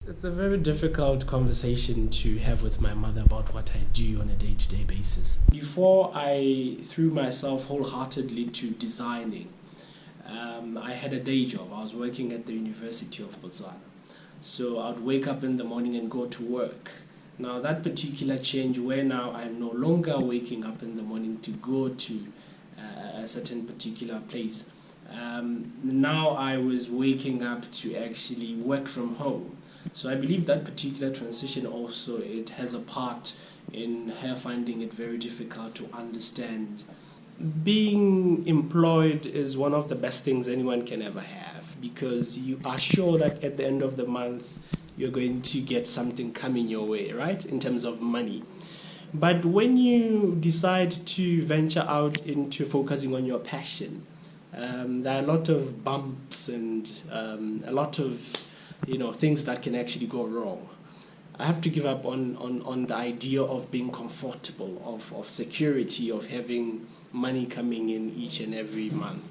It's a very difficult conversation to have with my mother about what I do on a day-to-day basis. Before I threw myself wholeheartedly to designing, I had a day job. I was working at the University of Botswana. So I'd wake up in the morning and go to work. Now that particular change where now I'm no longer waking up in the morning to go to a certain particular place. Now I was waking up to actually work from home. So I believe that particular transition also, it has a part in her finding it very difficult to understand. Being employed is one of the best things anyone can ever have, because you are sure that at the end of the month you're going to get something coming your way, right, in terms of money. But when you decide to venture out into focusing on your passion, there are a lot of bumps and a lot of things that can actually go wrong. I have to give up on the idea of being comfortable, of security, of having money coming in each and every month.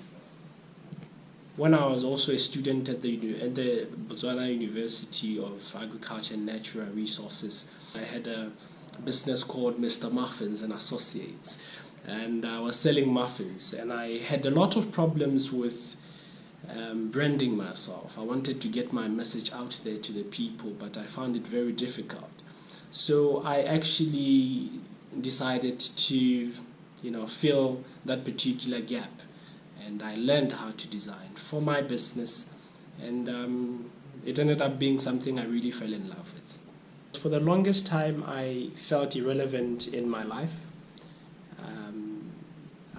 When I was also a student at the Botswana University of Agriculture and Natural Resources, I had a business called Mr. Muffins and Associates, and I was selling muffins, and I had a lot of problems with branding myself. I wanted to get my message out there to the people, but I found it very difficult. So I actually decided to fill that particular gap, and I learned how to design for my business, and it ended up being something I really fell in love with. For the longest time I felt irrelevant in my life.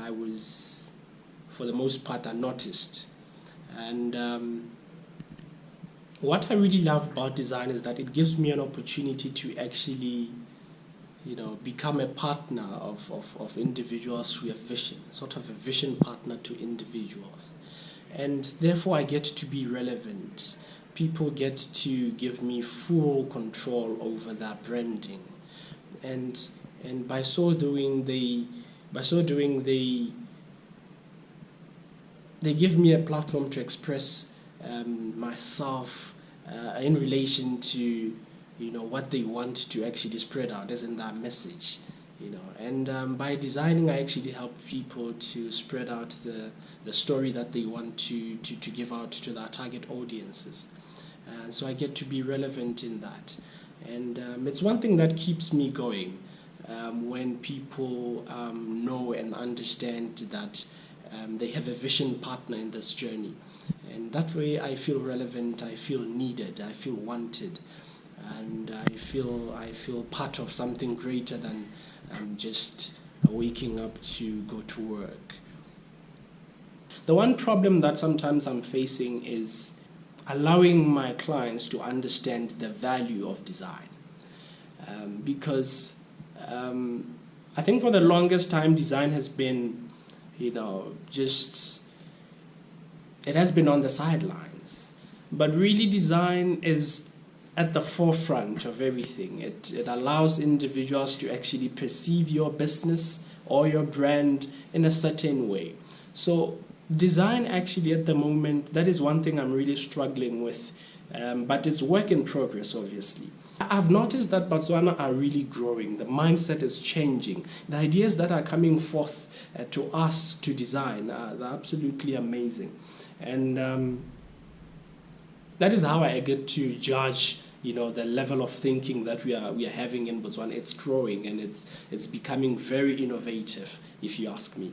I was, for the most part, unnoticed. And what I really love about design is that it gives me an opportunity to actually become a partner of individuals who have vision, sort of a vision partner to individuals. And therefore I get to be relevant. People get to give me full control over their branding. And by so doing they give me a platform to express myself in relation to what they want to actually spread out as in that message. And by designing I actually help people to spread out the story that they want to give out to their target audiences. And so I get to be relevant in that, and it's one thing that keeps me going when people know and understand that they have a vision partner in this journey. And that way I feel relevant, I feel needed, I feel wanted, and I feel part of something greater than just waking up to go to work. The one problem that sometimes I'm facing is allowing my clients to understand the value of design, because I think for the longest time design has been it has been on the sidelines, but really design is at the forefront of everything. It allows individuals to actually perceive your business or your brand in a certain way. So design actually at the moment, that is one thing I'm really struggling with, but it's work in progress, obviously. I've noticed that Botswana are really growing. The mindset is changing. The ideas that are coming forth to us to design are absolutely amazing. And that is how I get to judge the level of thinking that we are having in Botswana. It's growing, and it's becoming very innovative, if you ask me.